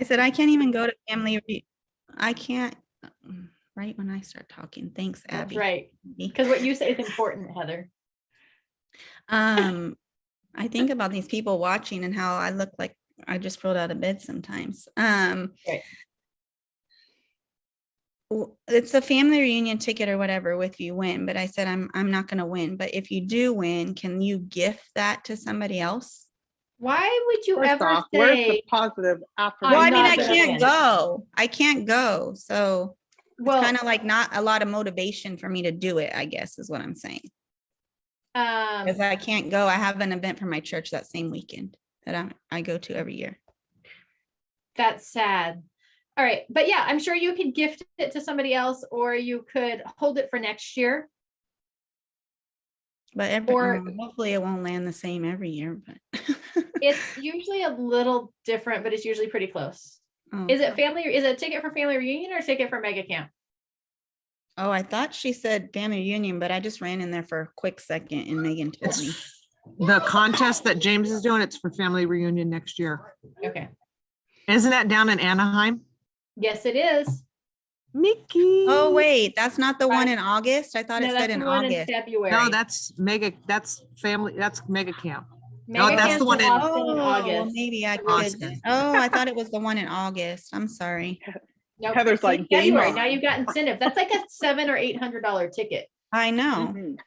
said, I can't even go to I can't, right when I start talking. Thanks, Abby. That's right. Because what you say is important, Heather. I think about these people watching and how I look like I just rolled out of bed sometimes. Right. It's a family reunion ticket or whatever if you win, but I said I'm not going to win. But if you do win, can you gift that to somebody else? Why would you First ever off, where's the say? positive after? I'm Well, I mean, not I gonna can't win. go. I can't go. So Well, it's kind of like not a lot of motivation for me to do it, I guess is what I'm saying. Because I can't go. I have an event for my church that same weekend that I go to every year. that's sad. All right, but yeah, I'm sure you could gift it to somebody else, or you could hold it for next year. But hopefully it won't land the same every year. But It's usually a little different, but it's usually pretty close. Oh. Is it a ticket for family reunion or a ticket for mega camp? Oh, I thought she said family reunion, but I just ran in there for a quick second and Megan told me. The contest that James is doing, it's for family reunion next year. Okay. Isn't that down in Anaheim? Yes, it is. Mickey. Oh, wait, that's not the one in August. I thought No, it that's said in the one in August. February. No, that's family, that's mega camp. Mega that's Camp's the one in Austin Oh, August. maybe I could. Austin. Oh, I thought it was the one in August. I'm sorry. Nope. Heather's See, like, game February. on. Now you've got incentive. That's like a $700 or $800 ticket. I know. Mhm.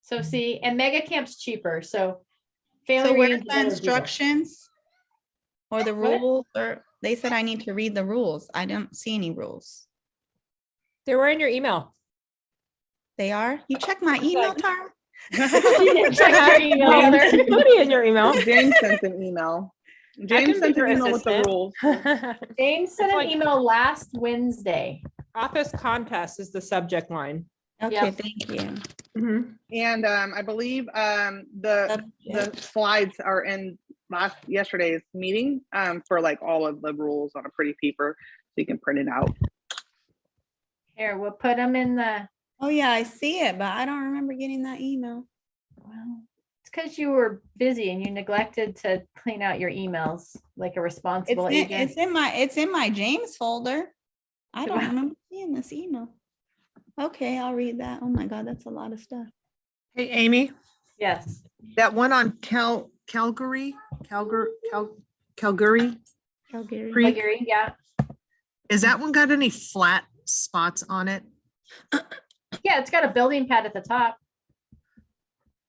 So see, and mega camp's cheaper. So family So where's reunions the are better cheaper. instructions? Or the What? rules? Or they said I need to read the rules. I don't see any rules. They were in your email. They are? You check my email, Tara? You didn't check your email, Heather. It's included in your email. James sent an email. James sent an email with the rules. James sent It's an like- email last Wednesday. Office contest is the subject line. Okay, Yep. thank you. Mhm. And I believe the slides are in yesterday's meeting for like all of the rules on a pretty paper, so you can print it out. Here, we'll put them in the, Oh, yeah, I see it, but I don't remember getting that email. well, it's because you were busy and you neglected to clean out your emails like a responsible agent. It's in my James folder. I don't Wow. remember seeing this email. Okay, I'll read that. Oh my God, that's a lot of stuff. Hey, Amy, Yes. that one on Calgary, Calgary. Creek, Gary, yeah. is that one got any flat spots on it? Yeah, it's got a building pad at the top.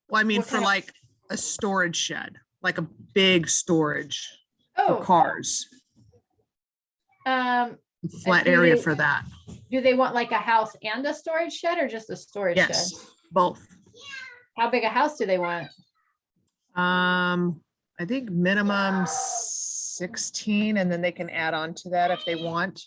Well, I mean, What for kind of- like a storage shed, like a big storage for Oh, cars, um, flat do area they- for that. do they want like a house and a storage shed or just a storage shed? Yes, both. How big a house do they want? I think minimum 16, and then they can add on to that if they want.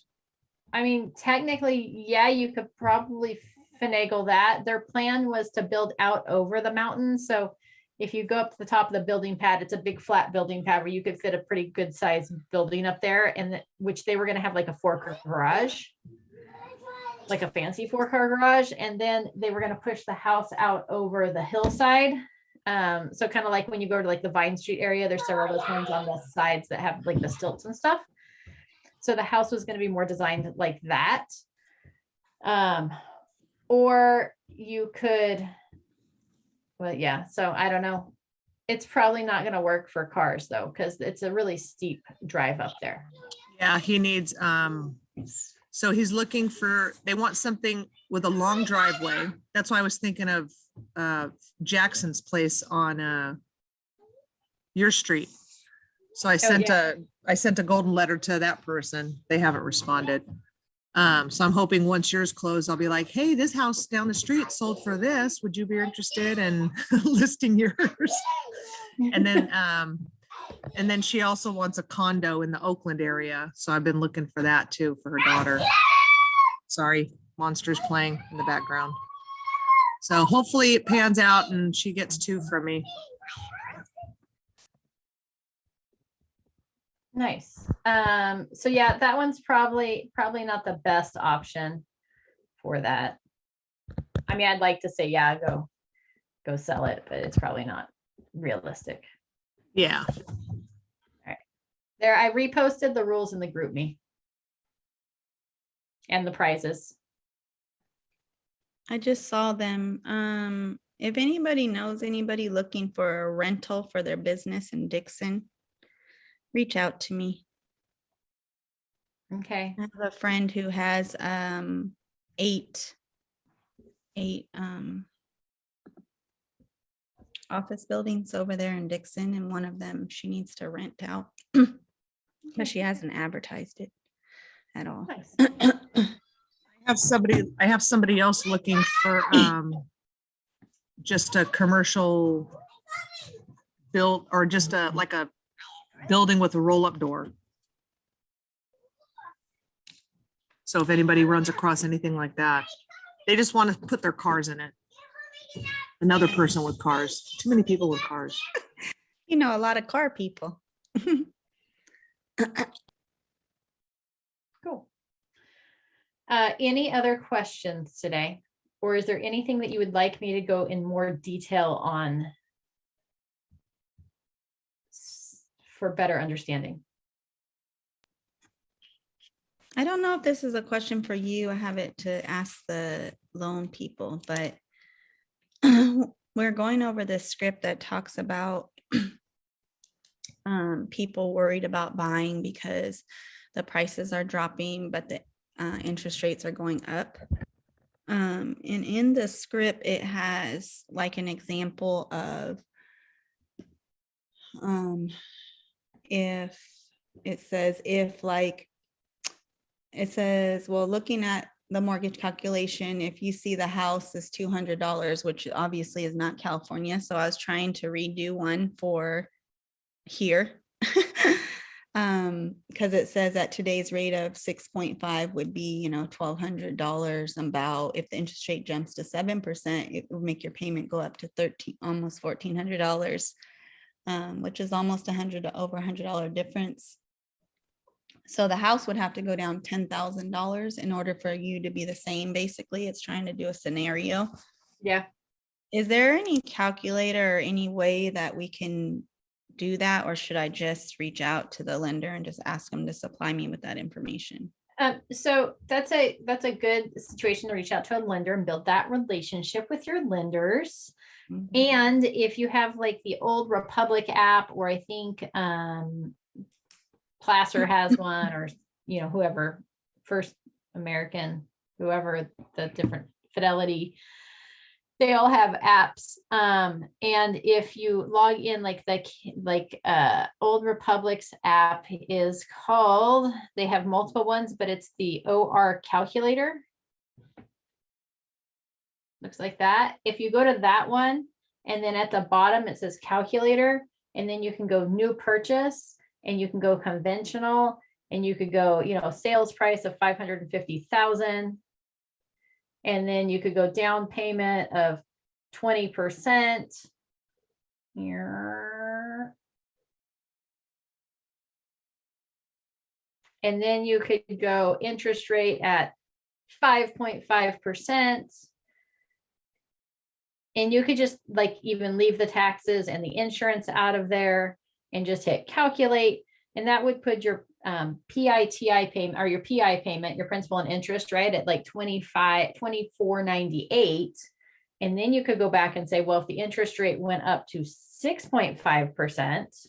I mean, technically, yeah, you could probably finagle that. Their plan was to build out over the mountain. So if you go up to the top of the building pad, it's a big flat building pad where you could fit a pretty good sized building up there, and which they were going to have like a 4-car garage, like a fancy 4-car garage. And then they were going to push the house out over the hillside. So kind of like when you go to like the Vine Street area, there's several of those ones on the sides that have like the stilts and stuff. So the house was going to be more designed like that. Or you could, well, yeah, so I don't know. It's probably not going to work for cars though, because it's a really steep drive up there. Yeah, he needs, so he's looking for, they want something with a long driveway. That's why I was thinking of Jackson's place on your street. So I sent a golden letter to that person. They haven't responded. So I'm hoping once yours closed, I'll be like, hey, this house down the street sold for this. Would you be interested in listing yours? And then she also wants a condo in the Oakland area. So I've been looking for that too for her daughter. Sorry, monsters playing in the background. So hopefully it pans out and she gets 2 from me. Nice. So yeah, that one's probably not the best option for that. I mean, I'd like to say, yeah, go sell it, but it's probably not realistic. Yeah. There, I reposted the rules in the group me. And the prizes. I just saw them. If anybody knows anybody looking for a rental for their business in Dixon, reach out to me. Okay. I have a friend who has eight office buildings over there in Dixon, and one of them she needs to rent out, but she hasn't advertised it at all. Nice. I have somebody else looking for just a commercial build, or just like a building with a roll-up door. So if anybody runs across anything like that, they just want to put their cars in it. Another person with cars. Too many people with cars. You know, a lot of car people. Cool. Any other questions today? Or is there anything that you would like me to go in more detail on for better understanding? I don't know if this is a question for you. I have it to ask the loan people, but we're going over this script that talks about people worried about buying because the prices are dropping, but the interest rates are going up. And in the script, it has like an example of if it says, well, looking at the mortgage calculation, if you see the house is $200, which obviously is not California. So I was trying to redo one for here. Because it says at today's rate of 6.5 would be, $1,200 about. If the interest rate jumps to 7%, it would make your payment go up to almost $1,400, which is almost over $100 difference. So the house would have to go down $10,000 in order for you to be the same. Basically, it's trying to do a scenario. Yeah. Is there any calculator or any way that we can do that, or should I just reach out to the lender and just ask them to supply me with that information? So that's a good situation to reach out to a lender and build that relationship with your lenders. Mm-hmm. And if you have like the old Republic app, or I think Placer has one, or whoever, First American, whoever, the different Fidelity, they all have apps. And if you log in, Old Republic's app is called, they have multiple ones, but it's the OR calculator. Looks like that. If you go to that one, and then at the bottom it says calculator, and then you can go new purchase, and you can go conventional, and you could go, sales price of 550,000. And then you could go down payment of 20%. Here. And then you could go interest rate at 5.5%. And you could just even leave the taxes and the insurance out of there and just hit calculate. And that would put your PITI payment, or your PI payment, your principal and interest, right, at like $24.98. And then you could go back and say, well, if the interest rate went up to 6.5%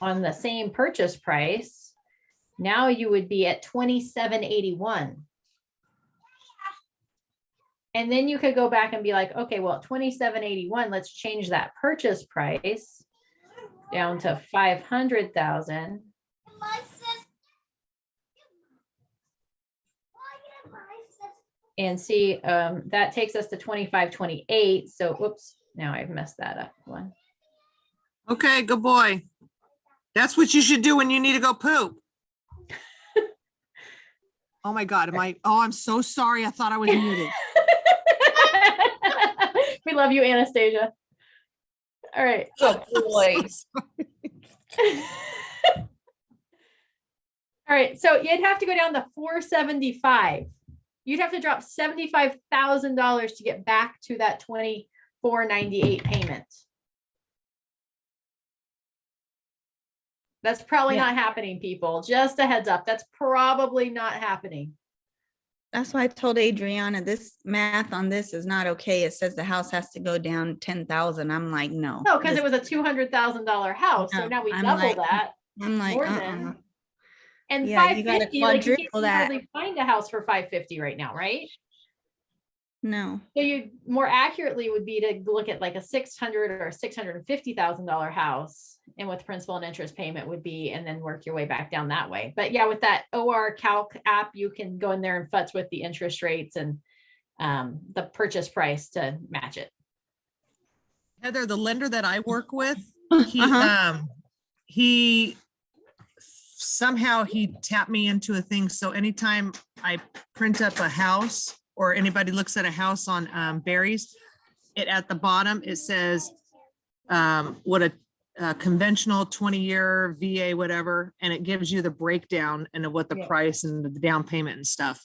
on the same purchase price, now you would be at $27.81. And then you could go back and be like, okay, well, $27.81, let's change that purchase price down to 500,000. And see, that takes us to 25.28. So, whoops, now I've messed that up one. Okay, good boy. That's what you should do when you need to go poop. Oh my God, I'm so sorry. I thought I was muted. We love you, Anastasia. All right. Oh boy. All right. So you'd have to go down to 475. You'd have to drop $75,000 to get back to that $24.98 payment. That's probably Yeah. not happening, people. Just a heads up. That's probably not happening. That's why I told Adriana, this math on this is not okay. It says the house has to go down 10,000. I'm like, no. No, because it this- was a $200,000 house. So No, now we I'm double like, that. I'm like, more uh-uh. than. And Yeah, you gotta 550, like you can't quadruple that. hardly find a house for 550 right now, right? No. So you more accurately would be to look at like a 600 or $650,000 house, and with principal and interest payment would be, and then work your way back down that way. But yeah, with that OR Calc app, you can go in there and futz with the interest rates and the purchase price to match it. Heather, the lender that I work with, Uh-huh. he somehow he tapped me into a thing. So anytime I print up a house or anybody looks at a house on Bareis, it at the bottom, it says what a conventional 20-year VA, whatever, and it gives you the breakdown and what the Yeah. price and the down payment and stuff.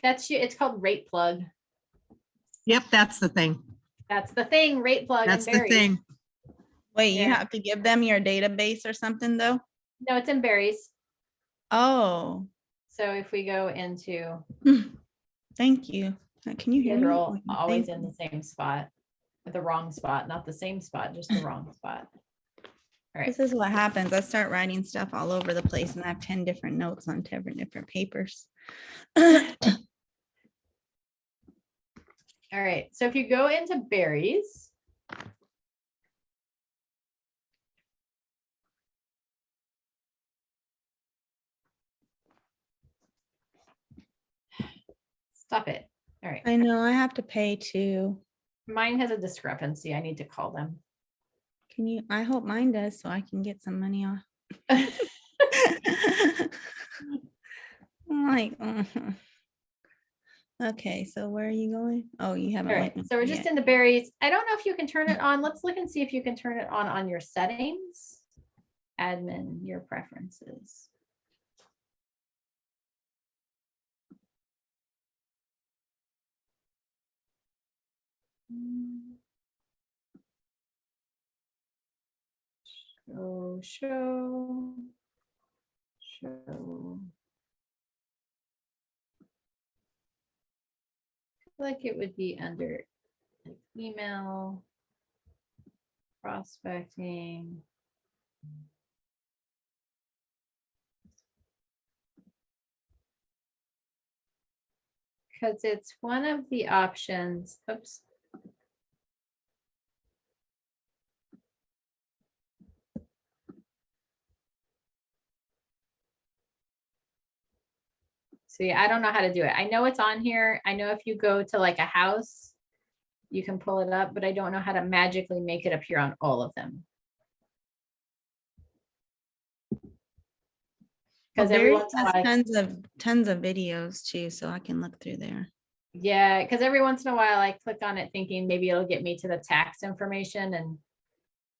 That's you. It's called RatePlug. Yep, that's the thing. That's the thing. RatePlug. That's and the Bareis. thing. Wait, you Yeah. have to give them your database or something though? No, it's in Bareis. Oh, So if we go into, thank you. Can you hear these me? are all Thank always you. in the same spot, the wrong spot, not the same spot, just the wrong spot. All right. This is what happens. I start writing stuff all over the place and I have 10 different notes on 10 different papers. All right. So if you go into Bareis, stop it. All right. I know I have to pay too. Mine has a discrepancy. I need to call them. Can you, I hope mine does so I can get some money off. I'm like, okay, so where are you going? Oh, you haven't. All right. went So we're yet. just in the Bareis. I don't know if you can turn it on. Let's look and see if you can turn it on your settings. Admin, your preferences. Show. Like it would be under like, email, prospecting. Because it's one of the options. Oops. See, I don't know how to do it. I know it's on here. I know if you go to like a house, you can pull it up, but I don't know how to magically make it appear on all of them. Because every Barry once in a has while, tons of videos too, so I can look through there. yeah, because every once in a while I click on it thinking maybe it'll get me to the tax information and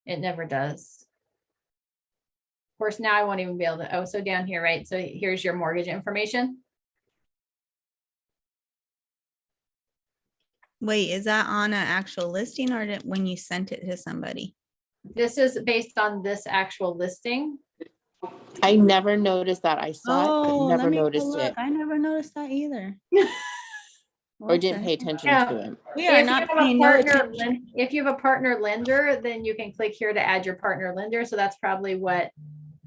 it never does. Of course, now I won't even be able to, oh, so down here, right? So here's your mortgage information. Wait, is that on an actual listing or when you sent it to somebody? This is based on this actual listing. I never noticed that. I saw it, Oh, but let never me go noticed look. it I never noticed that either. or didn't pay attention Yeah. to it. We are If you not have a paying no partner, attention. if you have a partner lender, then you can click here to add your partner lender. So that's probably what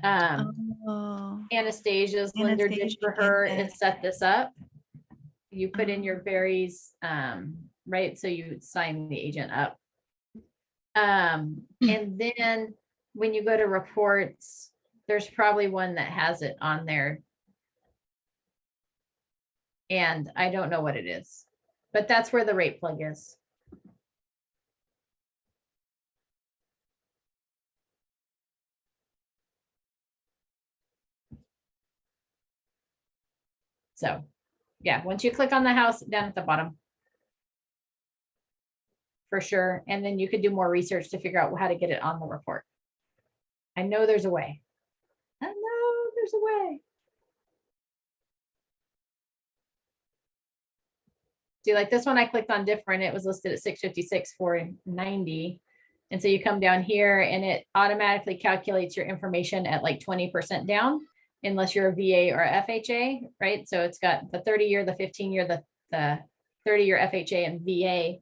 Oh, Anastasia's lender did Anastasia for did her that. and set this up. You put in Oh. your Bareis, right? So you sign the agent up. And then when you go to reports, there's probably one that has it on there. And I don't know what it is, but that's where the RatePlug is. So, yeah, once you click on the house down at the bottom. For sure. And then you could do more research to figure out how to get it on the report. I know there's a way. I know there's a way. See, like this one I clicked on different. It was listed at 656, 490. And so you come down here and it automatically calculates your information at like 20% down, unless you're a VA or FHA, right? So it's got the 30-year, the 15-year, the 30-year FHA and VA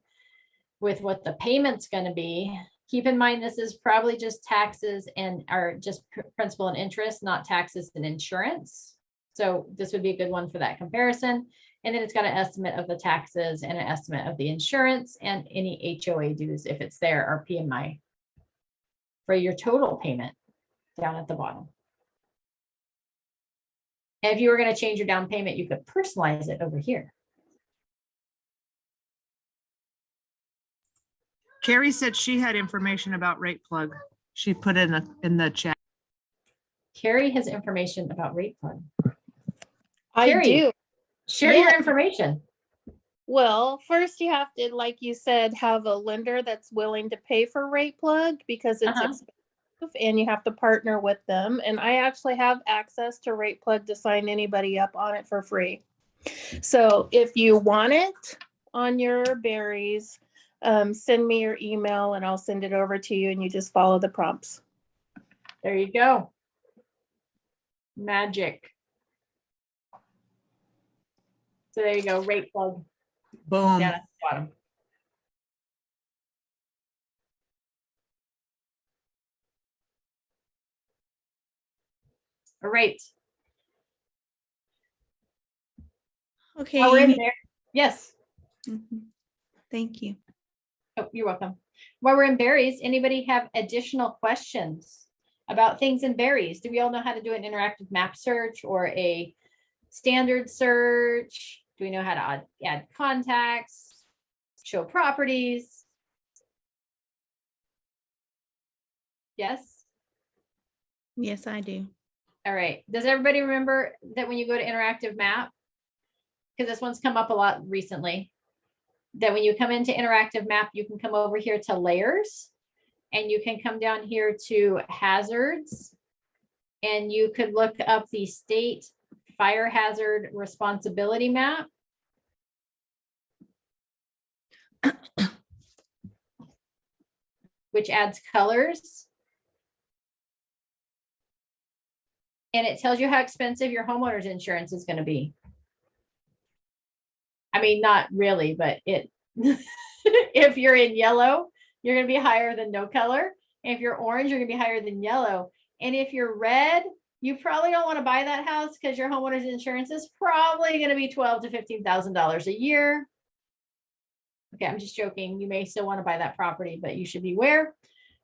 with what the payment's going to be. Keep in mind, this is probably just taxes and are just principal and interest, not taxes and insurance. So this would be a good one for that comparison. And then it's got an estimate of the taxes and an estimate of the insurance and any HOA dues, if it's there, or PMI for your total payment down at the bottom. And if you were going to change your down payment, you could personalize it over here. Carrie said she had information about RatePlug. She put it in the chat. Carrie has information about RatePlug. I Carrie, do. share your information. Well, first you have to, like you said, have a lender that's willing to pay for RatePlug because it's expensive, and you have to partner with them. And I actually have access to RatePlug to sign anybody up on it for free. So if you want it on your Bareis, send me your email and I'll send it over to you, and you just follow the prompts. There you go. Magic. So there you go, RatePlug Boom. down at the bottom. All right. Okay. While we're in Amy. there, yes. Mhm. Thank you. Oh, you're welcome. While we're in Bareis, anybody have additional questions about things in Bareis? Do we all know how to do an interactive map search or a standard search? Do we know how to add contacts, show properties? Yes? Yes, I do. All right. Does everybody remember that when you go to interactive map, because this one's come up a lot recently, that when you come into interactive map, you can come over here to layers and you can come down here to hazards, and you could look up the state fire hazard responsibility map. Which adds colors. And it tells you how expensive your homeowner's insurance is going to be. I mean, not really, but it, if you're in yellow, you're going to be higher than no color. And if you're orange, you're going to be higher than yellow. And if you're red, you probably don't want to buy that house because your homeowner's insurance is probably going to be $12,000 to $15,000 a year. Okay, I'm just joking. You may still want to buy that property, but you should beware.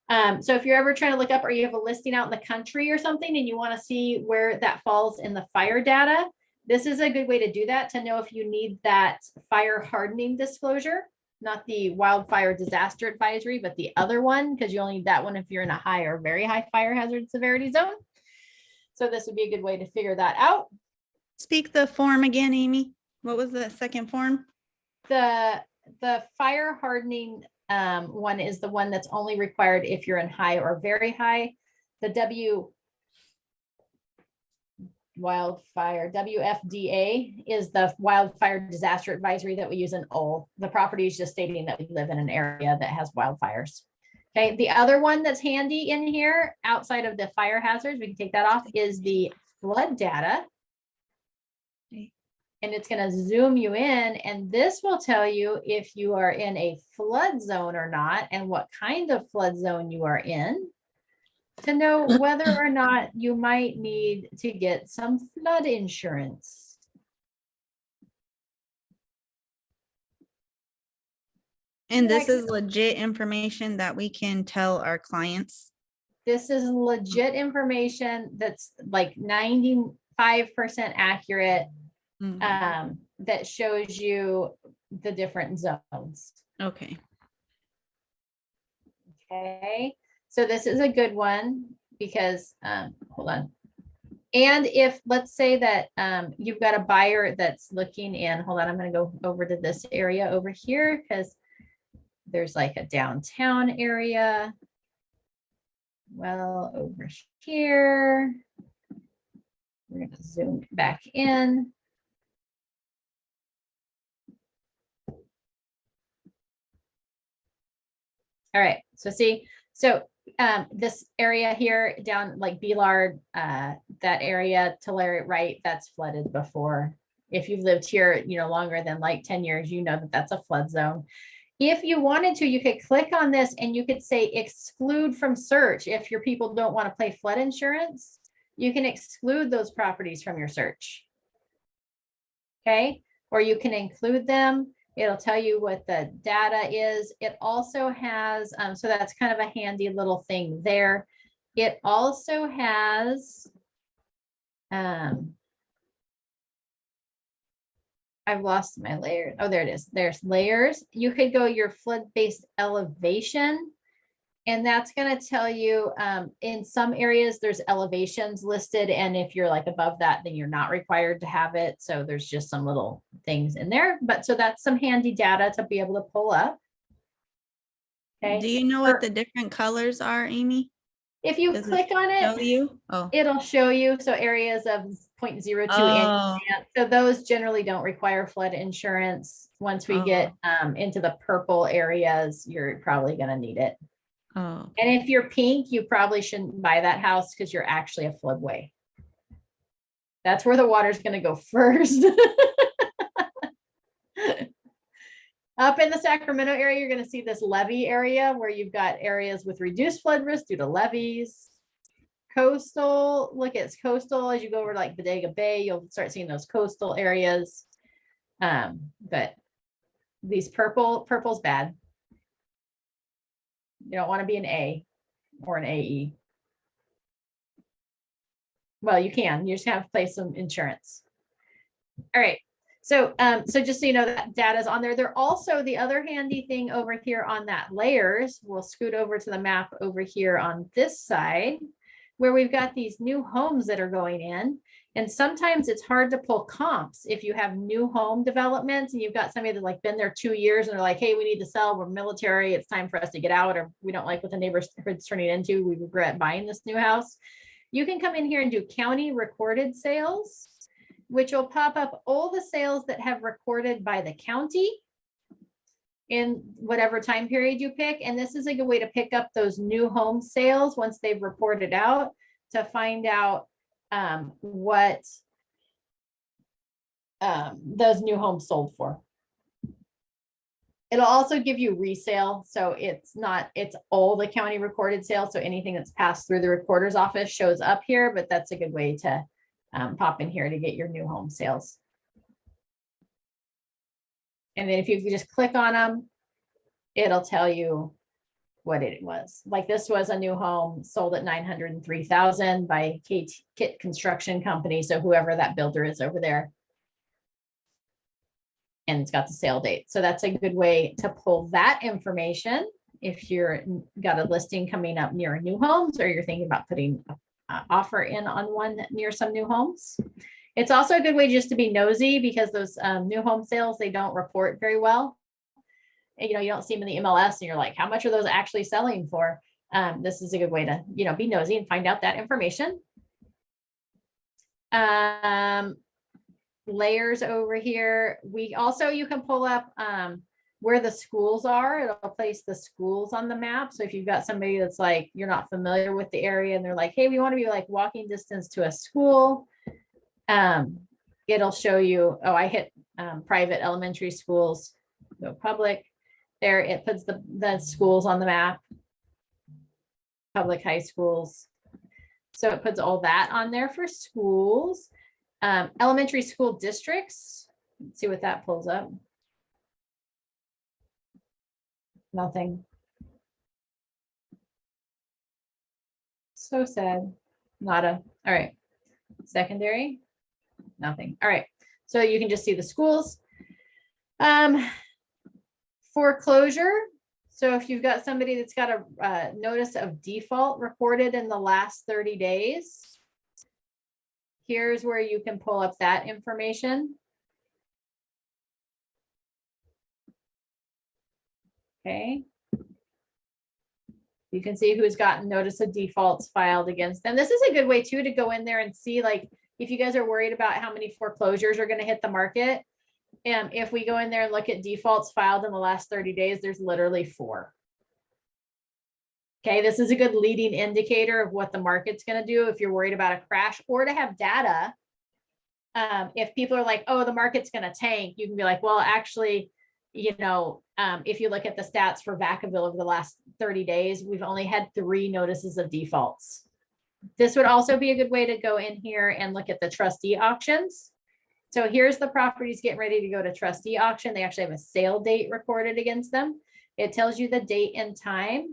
So if you're ever trying to look up, or you have a listing out in the country or something, and you want to see where that falls in the fire data, this is a good way to do that, to know if you need that fire hardening disclosure, not the wildfire disaster advisory, but the other one, because you only need that one if you're in a high or very high fire hazard severity zone. So this would be a good way to figure that out. Speak the form again, Amy. What was the second form? The fire hardening one is the one that's only required if you're in high or very high. The WFDA is the wildfire disaster advisory that we use in all. The property is just stating that we live in an area that has wildfires. Okay, the other one that's handy in here outside of the fire hazards, we can take that off, is the flood data. And it's going to zoom you in, and this will tell you if you are in a flood zone or not, and what kind of flood zone you are in, to know whether or not you might need to get some flood insurance. And this is legit information that we can tell our clients. This is legit information that's like 95% accurate. That shows you the different zones. Okay. Okay, so this is a good one because, hold on. And if, let's say that you've got a buyer that's looking in, hold on, I'm going to go over to this area over here because there's like a downtown area. Well, over here, we're going to zoom back in. All right, so see, so this area here down like Belard, that area to Larry, right, that's flooded before. If you've lived here, longer than like 10 years, you know that that's a flood zone. If you wanted to, you could click on this and you could say exclude from search. If your people don't want to pay flood insurance, you can exclude those properties from your search. Okay, or you can include them. It'll tell you what the data is. It also has, so that's kind of a handy little thing there. It also has, I've lost my layer. Oh, there it is. There's layers. You could go your flood-based elevation, and that's going to tell you in some areas there's elevations listed, and if you're like above that, then you're not required to have it. So there's just some little things in there. But so that's some handy data to be able to pull up. Okay. Do you know what the different colors are, Amy? If you Does it click on Show it, you? Oh, it'll show you. So areas of 0.02 Oh. so those generally don't require flood insurance. Once we get into the purple areas, you're probably going to need it. oh. And if you're pink, you probably shouldn't buy that house because you're actually a floodway. That's where the water's going to go first. Up in the Sacramento area, you're going to see this levee area where you've got areas with reduced flood risk due to levees. Coastal, look at coastal as you go over like Bodega Bay, you'll start seeing those coastal areas. But these purple's bad. You don't want to be an A or an AE. Well, you can, you just have to play some insurance. All right. So, so just so you know, that data is on there. They're also the other handy thing over here on that layers. We'll scoot over to the map over here on this side where we've got these new homes that are going in. And sometimes it's hard to pull comps if you have new home developments and you've got somebody that's like been there 2 years and they're like, hey, we need to sell, we're military, it's time for us to get out, or we don't like what the neighborhood's turning into, we regret buying this new house. You can come in here and do county recorded sales, which will pop up all the sales that have recorded by the county in whatever time period you pick. And this is a good way to pick up those new home sales once they've reported out to find out what those new homes sold for. It'll also give you resale. So it's all the county recorded sales. So anything that's passed through the recorder's office shows up here, but that's a good way to pop in here to get your new home sales. And then if you just click on them, it'll tell you what it was. Like this was a new home sold at $903,000 by Kit Construction Company. So whoever that builder is over there. And it's got the sale date. So that's a good way to pull that information if you're got a listing coming up near new homes or you're thinking about putting offer in on one near some new homes. It's also a good way just to be nosy because those new home sales, they don't report very well. And, you don't see them in the MLS and you're like, how much are those actually selling for? This is a good way to, be nosy and find out that information. Layers over here. You can pull up where the schools are. It'll place the schools on the map. So if you've got somebody that's like, you're not familiar with the area and they're like, hey, we want to be like walking distance to a school. It'll show you, oh, I hit private elementary schools, go public. There, it puts the schools on the map, public high schools. So it puts all that on there for schools. Elementary school districts. Let's see what that pulls up. Nothing. So sad. Nada. All right. Secondary. Nothing. All right. So you can just see the schools. Foreclosure. So if you've got somebody that's got a notice of default recorded in the last 30 days, here's where you can pull up that information. Okay. You can see who's gotten notice of defaults filed against them. This is a good way too to go in there and see, like, if you guys are worried about how many foreclosures are going to hit the market. And if we go in there and look at defaults filed in the last 30 days, there's literally 4. Okay, this is a good leading indicator of what the market's going to do if you're worried about a crash, or to have data. If people are like, oh, the market's going to tank, you can be like, well, actually, if you look at the stats for Vacaville over the last 30 days, we've only had 3 notices of defaults. This would also be a good way to go in here and look at the trustee auctions. So here's the properties getting ready to go to trustee auction. They actually have a sale date recorded against them. It tells you the date and time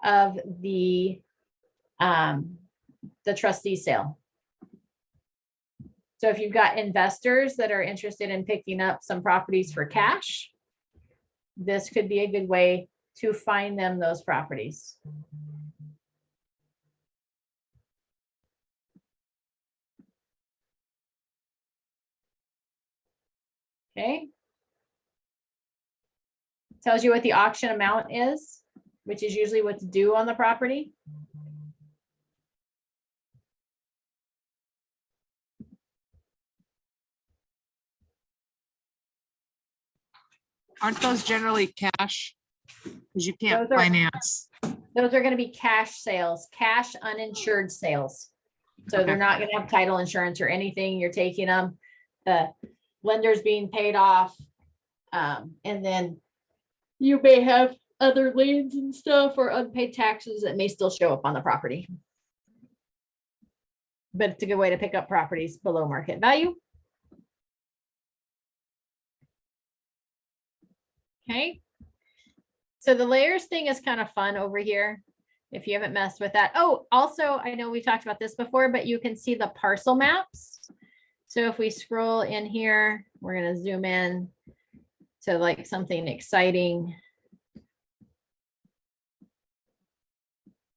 of the trustee sale. So if you've got investors that are interested in picking up some properties for cash, this could be a good way to find them those properties. Okay. Tells you what the auction amount is, which is usually what's due on the property. Aren't those generally cash? Because you can't Those are- finance. Those are going to be cash sales, cash uninsured sales. So they're Okay. not going to have title insurance or anything. You're taking them, the lender's being paid off. And then you may have other liens and stuff or unpaid taxes that may still show up on the property. But it's a good way to pick up properties below market value. Okay. So the layers thing is kind of fun over here, if you haven't messed with that. Oh, also, I know we talked about this before, but you can see the parcel maps. So if we scroll in here, we're going to zoom in to like something exciting.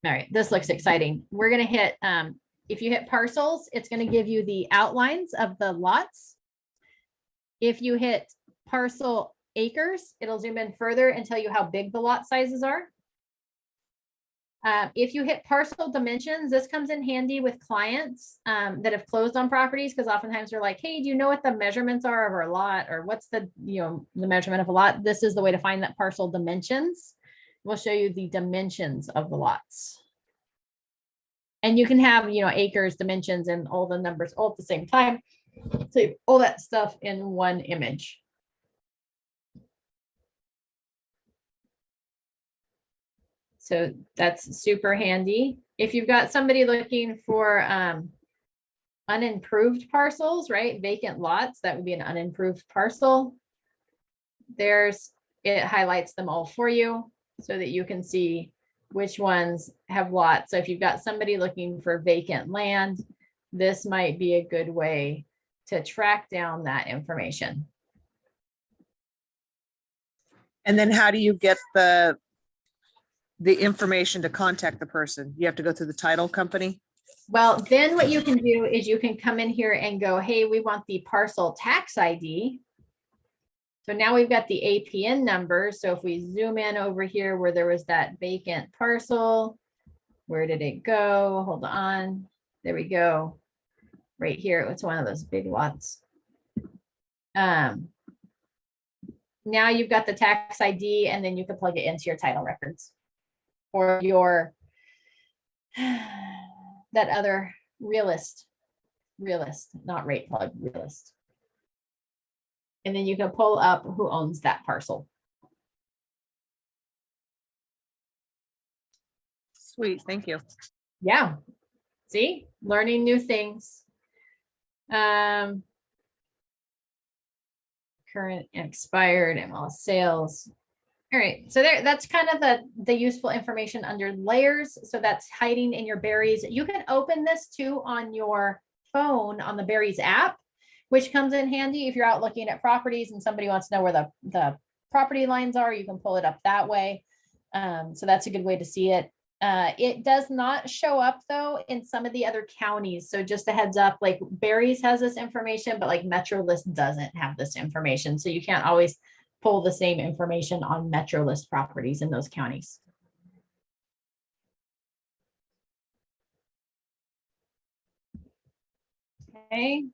All right, this looks exciting. We're going to hit, if you hit parcels, it's going to give you the outlines of the lots. If you hit parcel acres, it'll zoom in further and tell you how big the lot sizes are. If you hit parcel dimensions, this comes in handy with clients that have closed on properties, because oftentimes they're like, hey, do you know what the measurements are of our lot, or what's the measurement of a lot? This is the way to find that parcel dimensions. We'll show you the dimensions of the lots. And you can have, acres, dimensions, and all the numbers all at the same time. So all that stuff in one image. So that's super handy. If you've got somebody looking for unimproved parcels, right? Vacant lots, that would be an unimproved parcel. It highlights them all for you so that you can see which ones have lots. So if you've got somebody looking for vacant land, this might be a good way to track down that information. And then how do you get the information to contact the person? You have to go through the title company? Well, then what you can do is you can come in here and go, hey, we want the parcel tax ID. So now we've got the APN number. So if we zoom in over here where there was that vacant parcel, where did it go? Hold on. There we go. Right here. It's one of those big lots. Now you've got the tax ID, and then you can plug it into your title records or your that other realist, not RatePlug, realist. And then you can pull up who owns that parcel. Sweet, thank you. Yeah. See, learning new things. Current and expired MLS sales. All right, so that's kind of the useful information under layers. So that's hiding in your Bareis. You can open this too on your phone on the Bareis app, which comes in handy if you're out looking at properties and somebody wants to know where the property lines are. You can pull it up that way. So that's a good way to see it. It does not show up though in some of the other counties. So just a heads up, like Bareis has this information, but like MetroList doesn't have this information. So you can't always pull the same information on MetroList properties in those counties. Okay.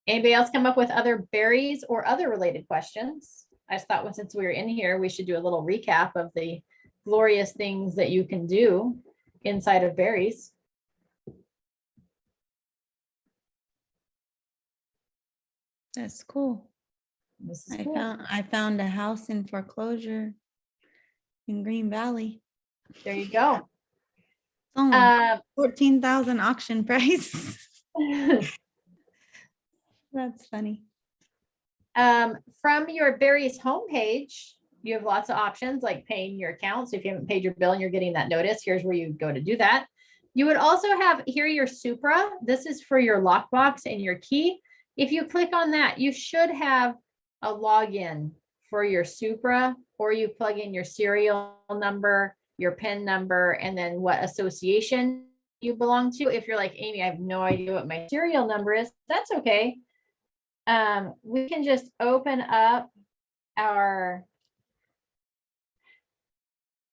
Anybody else come up with other Bareis or other related questions? I just thought, well, since we were in here, we should do a little recap of the glorious things that you can do inside of Bareis. That's cool. This is cool. I found a house in foreclosure in Green Valley. There you go. It's only 14,000 auction price. That's funny. From your Bareis homepage, you have lots of options like paying your account. So if you haven't paid your bill and you're getting that notice, here's where you go to do that. You would also have here your Supra. This is for your lockbox and your key. If you click on that, you should have a login for your Supra, or you plug in your serial number, your PIN number, and then what association you belong to. If you're like, Amy, I have no idea what my serial number is, that's okay. We can just open up our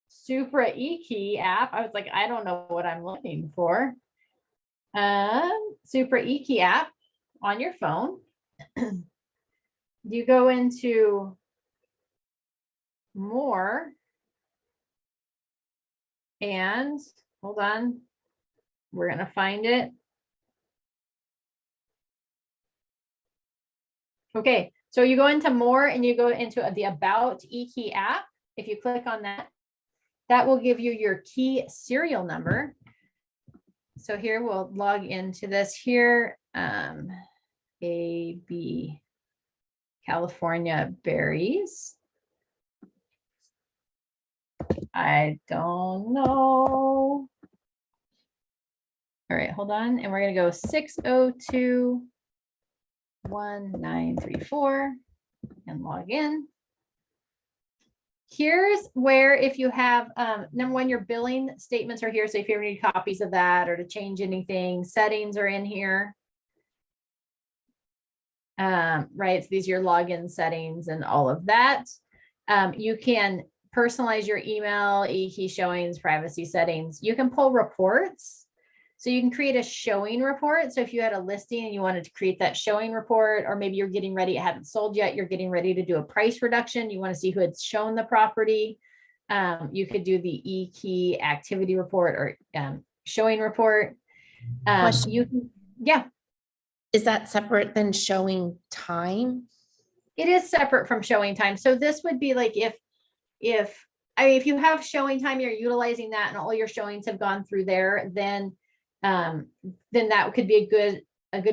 Supra eKey app. I was like, I don't know what I'm looking for. Supra eKey app on your phone. You go into more and hold on, we're going to find it. Okay, so you go into more and you go into the About eKey app. If you click on that, that will give you your key serial number. So here we'll log into this here. AB California Bareis. I don't know. All right, hold on. And we're going to go 602-1934 and log in. Here's where, if you have, number one, your billing statements are here. So if you ever need copies of that or to change anything, settings are in here. Right, so these are your login settings and all of that. You can personalize your email, e-key showings, privacy settings. You can pull reports. So you can create a showing report. So if you had a listing and you wanted to create that showing report, or maybe you're getting ready, it hadn't sold yet, you're getting ready to do a price reduction, you want to see who had shown the property, you could do the e-key activity report or showing report. Question. You can, yeah. Is that separate than showing time? It is separate from showing time. So this would be like if you have showing time, you're utilizing that and all your showings have gone through there, then that could be a good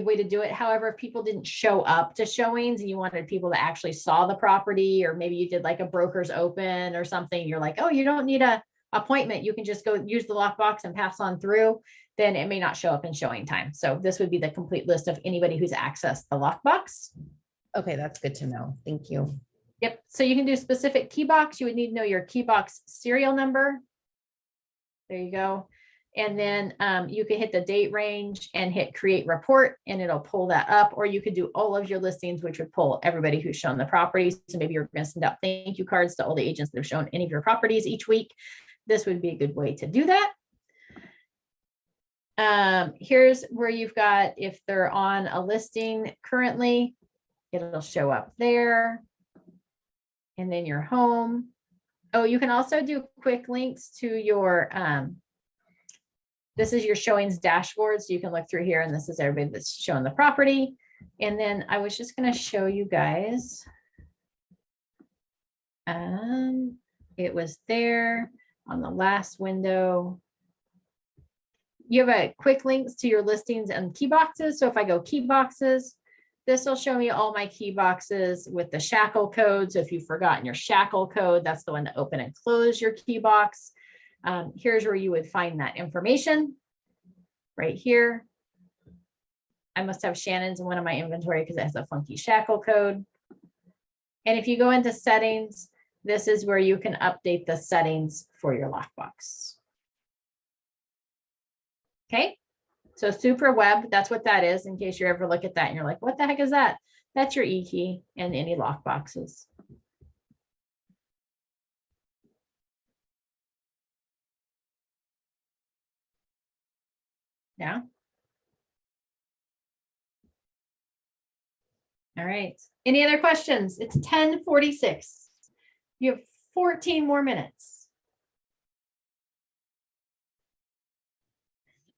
way to do it. However, if people didn't show up to showings and you wanted people to actually saw the property, or maybe you did like a broker's open or something, you're like, oh, you don't need a appointment, you can just go use the lockbox and pass on through, then it may not show up in showing time. So this would be the complete list of anybody who's accessed the lockbox. Okay, that's good to know. Thank you. Yep. So you can do specific key box. You would need to know your key box serial number. There you go. And then you can hit the date range and hit create report and it'll pull that up, or you could do all of your listings, which would pull everybody who's shown the properties. So maybe you're going to send out thank you cards to all the agents that have shown any of your properties each week. This would be a good way to do that. Here's where you've got, if they're on a listing currently, it'll show up there. And then your home. Oh, you can also do quick links to your, this is your showings dashboard. So you can look through here and this is everybody that's showing the property. And then I was just going to show you guys. It was there on the last window. You have a quick links to your listings and key boxes. So if I go key boxes, this will show me all my key boxes with the shackle code. So if you've forgotten your shackle code, that's the one to open and close your key box. Here's where you would find that information right here. I must have Shannon's in one of my inventory because it has a funky shackle code. And if you go into settings, this is where you can update the settings for your lockbox. Okay. So Supra Web, that's what that is, in case you ever look at that and you're like, what the heck is that? That's your e-key and any lock boxes. Yeah. All right. Any other questions? It's 10:46. You have 14 more minutes.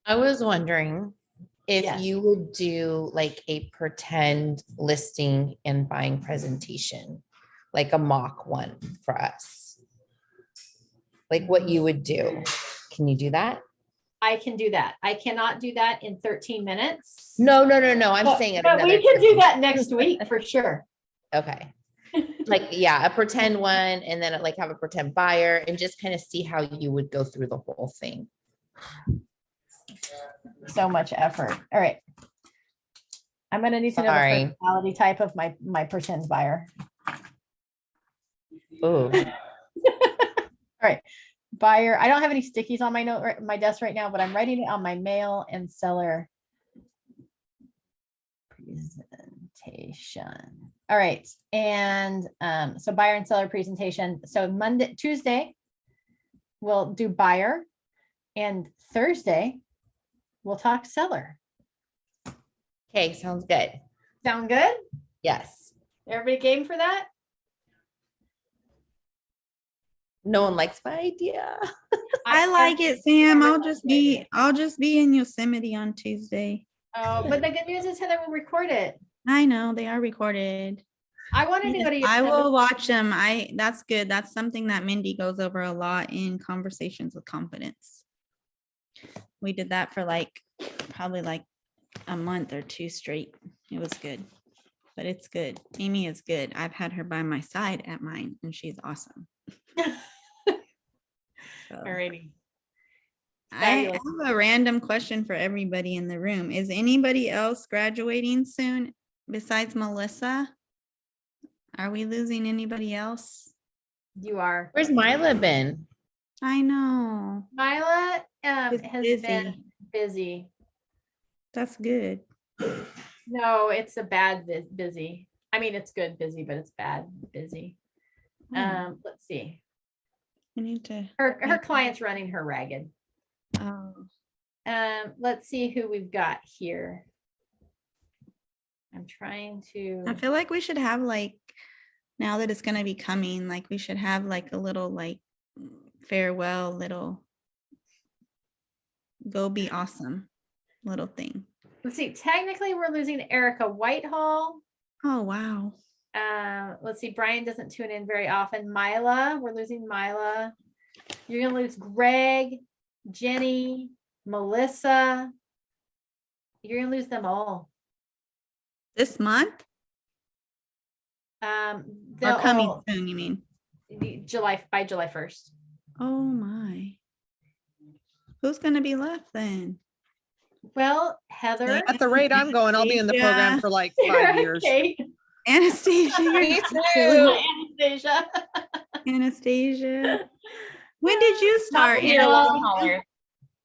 I was wondering if Yes. you would do like a pretend listing and buying presentation, like a mock one for us. Like what you would do. Can you do that? I can do that. I cannot do that in 13 minutes. No. I'm But- saying at but we another can do time. that next week for sure. Okay. Like, yeah, a pretend one and then like have a pretend buyer and just kind of see how you would go through the whole thing. So much effort. All right. I'm gonna need to know the Sorry. personality type of my pretend buyer. Oh, All right, buyer. I don't have any stickies on my desk right now, but I'm writing it on my mail and seller presentation. All right, and so buyer and seller presentation. So Tuesday, we'll do buyer, and Thursday, we'll talk seller. okay, sounds good. Sound good? Yes. Everybody game for that? No one likes my idea. I like it, Sam. I'll just be in Yosemite on Tuesday. Oh, but the good news is Heather will record it. I know they are recorded. I wanted to go to I Yosemite. will watch them. That's good. That's something that Mindy goes over a lot in Conversations with Confidence. We did that for probably like a month or two straight. It was good, but it's good. Amy is good. I've had her by my side at mine and she's awesome. So, Alrighty. I Fabulous. have a random question for everybody in the room. Is anybody else graduating soon besides Melissa? Are we losing anybody else? You are. Where's Mila been? I know. Mila Is has busy. been busy. That's good. No, it's a bad busy. I mean, it's good busy, but it's bad busy. Let's see. I need to. Her client's running her ragged. Oh, Let's see who we've got here. I'm trying I to. feel like we should have now that it's gonna be coming, we should have a little farewell little go be awesome little thing. Let's see. Technically, we're losing Erica Whitehall. Oh wow. Let's see. Brian doesn't tune in very often. Mila, we're losing Mila. You're gonna lose Greg, Jenny, Melissa. You're gonna lose them all. This month They'll or coming all- soon, you mean? by July 1st. Oh my. Who's gonna be left then? Well, Heather. At the rate I'm going, I'll be in the program Yeah. for like Sarah, 5 years. Kate, Anastasia. you're Me not too. silly. Anastasia. Anastasia. When did you start? Here, Anastasia. let me holler.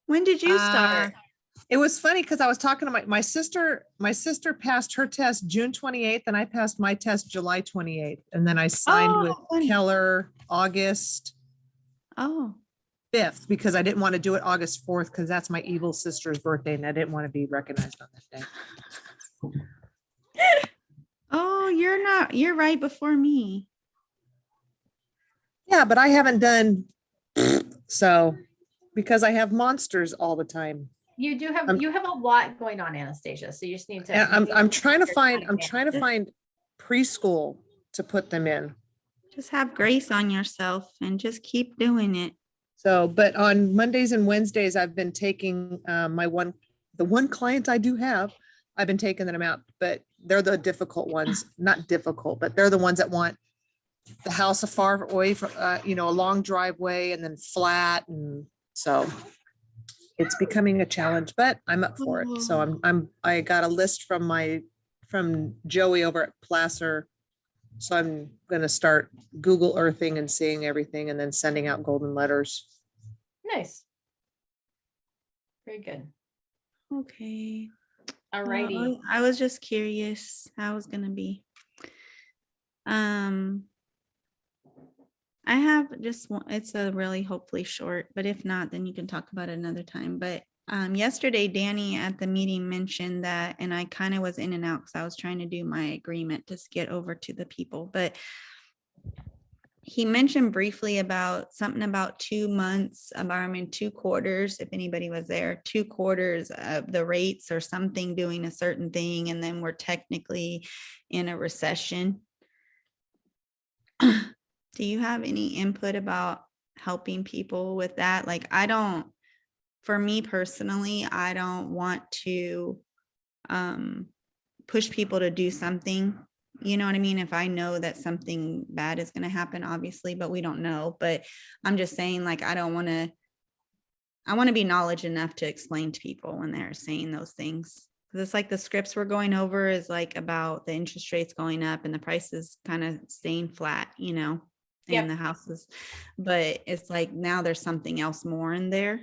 When did you start? It was funny because I was talking to my sister. My sister passed her test June 28th and I passed my test July 28th. And then I signed with funny. Keller August Oh, 5th because I didn't want to do it August 4th because that's my evil sister's birthday and I didn't want to be recognized on that day. oh, you're right before me. Yeah, but I haven't done so because I have monsters all the time. You do have I'm- you have a lot going on, Anastasia. So you just need to. And I'm trying to your find time I'm management. trying to find preschool to put them in. Just have grace on yourself and just keep doing it. So, but on Mondays and Wednesdays, I've been taking the one client I do have, I've been taking them out, but they're the difficult ones, not difficult, but they're the ones that want the house far away from, a long driveway and then flat. And so it's becoming a challenge, but I'm up for it. So I got a list from Joey over at Placer. So I'm going to start Google Earthing and seeing everything and then sending out golden letters. Nice. Very good. Okay. All righty. I was just curious how it's gonna be. I have just one, it's a really hopefully short, but if not, then you can talk about it another time. But Yesterday, Danny at the meeting mentioned that, and I kind of was in and out because I was trying to do my agreement to get over to the people, but he mentioned briefly about something about 2 months, I mean, 2 quarters, if anybody was there, 2 quarters of the rates or something doing a certain thing, and then we're technically in a recession. Do you have any input about helping people with that? Like, for me personally, I don't want to push people to do something. You know what I mean? If I know that something bad is going to happen, obviously, but we don't know. But I'm just saying, like, I want to be knowledge enough to explain to people when they're saying those things. Because it's like the scripts we're going over is like about the interest rates going up and the prices kind of staying flat, you know, and the houses. But it's like now there's something else more in there.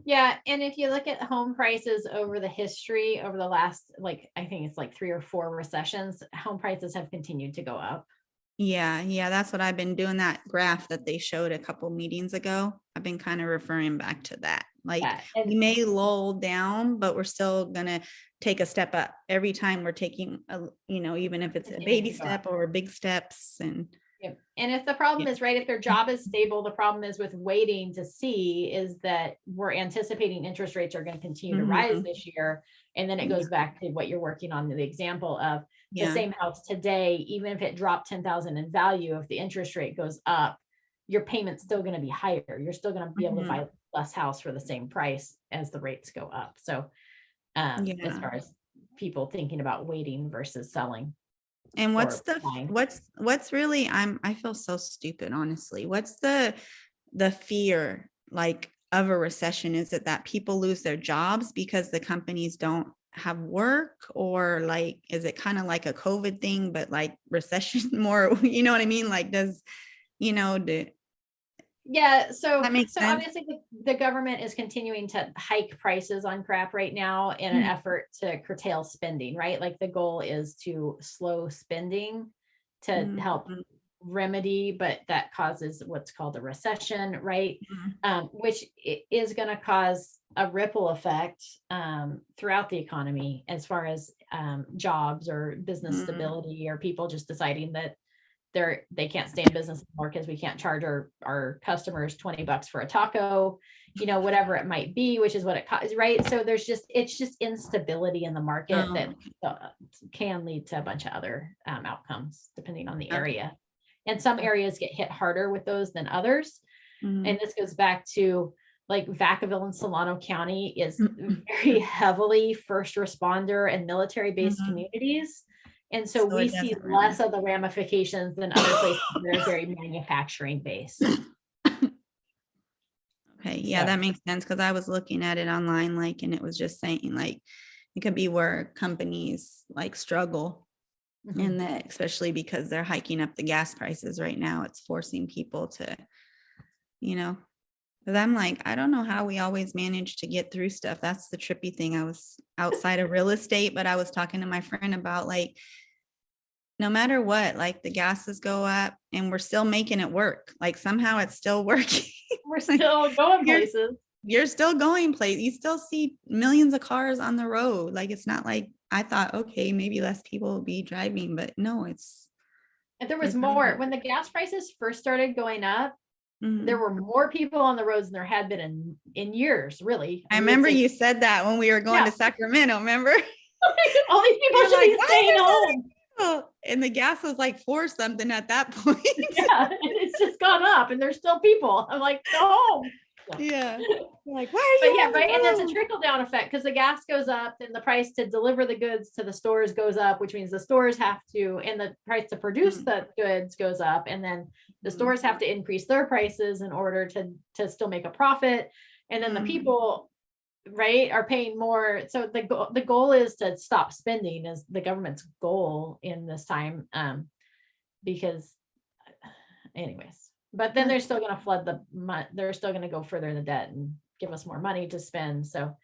Yeah, and if you look at home prices over the history over the last, like, I think it's like 3 or 4 recessions, home prices have continued to go up. Yeah, that's what I've been doing. That graph that they showed a couple meetings ago, I've been kind of referring back to that. Like, we may lull down, but we're still gonna take a step up every time we're taking even if it's a baby step or big steps. And and if the problem is, right, if their job is stable, the problem is with waiting to see is that we're anticipating interest rates are going to continue to rise this year. And then it goes back to what you're working on, the example of the same house today, even if it dropped 10,000 in value, if the interest rate goes up, your payment's still going to be higher. You're still going to be able to buy less house for the same price as the rates go up. So as far as people thinking about waiting versus selling. And what's really, I feel so stupid, honestly. What's the fear like of a recession? Is it that people lose their jobs because the companies don't have work, or like, is it kind of like a COVID thing, but like recession more, you know what I mean? Like, so obviously the government is continuing to hike prices on crap right now in an effort to curtail spending, right? Like the goal is to slow spending to help remedy, but that causes what's called a recession, right? Which is going to cause a ripple effect throughout the economy as far as jobs or business stability, or people just deciding that they can't stay in business anymore because we can't charge our customers $20 for a taco, whatever it might be, which is what it costs, right? So it's just instability in the market that can lead to a bunch of other outcomes depending on the area. And some areas get hit harder with those than others. And this goes back to like Vacaville and Solano County is very heavily first responder and military based communities. And so we see less of the ramifications than other places that are very manufacturing based. Okay. Yeah, that makes sense. Cause I was looking at it online, like, and it was just saying like, it could be where companies like struggle and that, especially because they're hiking up the gas prices right now, it's forcing people to, cause I'm like, I don't know how we always manage to get through stuff. That's the trippy thing. I was outside of real estate, but I was talking to my friend about like, no matter what, like the gases go up and we're still making it work. Like somehow it's still working. We're still going places. You're still going places. You still see millions of cars on the road. Like, it's not like I thought, okay, maybe less people will be driving, but no, And there was more when the gas prices first started going up. There were more people on the roads than there had been in years, really. I remember you said that when we were going to Sacramento, remember? All these people should be staying home. And the gas was like 4 something at that point. Yeah, it's just gone up and there's still people. I'm like, go home. Yeah. Like, why are you? Yeah, right. And that's a trickle down effect because the gas goes up, then the price to deliver the goods to the stores goes up, which means the stores have to, and the price to produce the goods goes up, and then the stores have to increase their prices in order to still make a profit, and then the people, right, are paying more. So the goal is to stop spending is the government's goal in this time, because, anyways. But then they're still going to flood they're still going to go further in the debt and give us more money to spend. So,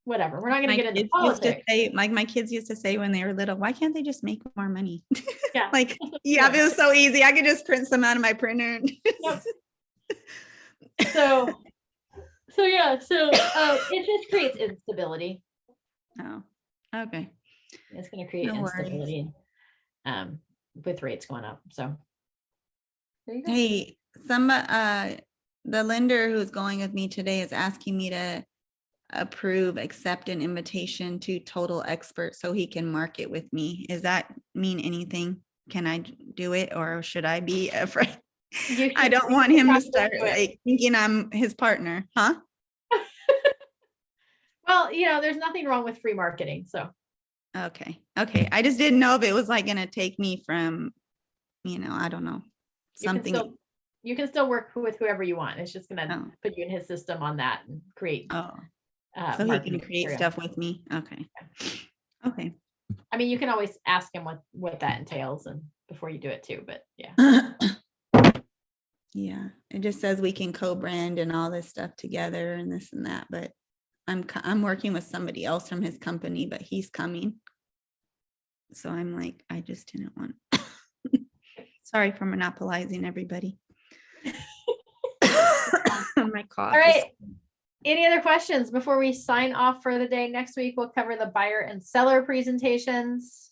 whatever. We're not going to get into politics. Like my kids used to say when they were little, why can't they just make more money? Yeah. Like, it was so easy. I could just print some out of my printer. Yep. So So yeah, it just creates instability. Oh, okay. It's going to create No worries. instability with rates going up. So there you go. Hey, the lender who's going with me today is asking me to accept an invitation to Total Expert so he can market with me. Does that mean anything? Can I do it, or should I be afraid? You I should- don't you want should him to probably start do it. like thinking I'm his partner, huh? Well, there's nothing wrong with free marketing. So Okay. I just didn't know if it was like gonna take me from, I don't know, something. you can still work with whoever you want. It's just going to Oh. put you in his system on that and create. Oh, so he marketing can create material. stuff with me. Okay. I mean, you can always ask him what that entails and before you do it too, but yeah. Yeah, it just says we can co-brand and all this stuff together and this and that, but I'm working with somebody else from his company, but he's coming. So I'm like, I just didn't want. Sorry for monopolizing everybody. My cough. All right. Any other questions before we sign off for the day? Next week, we'll cover the buyer and seller presentations.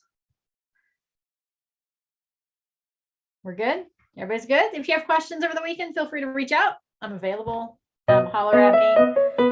We're good? Everybody's good? If you have questions over the weekend, feel free to reach out. I'm available. Holler at me.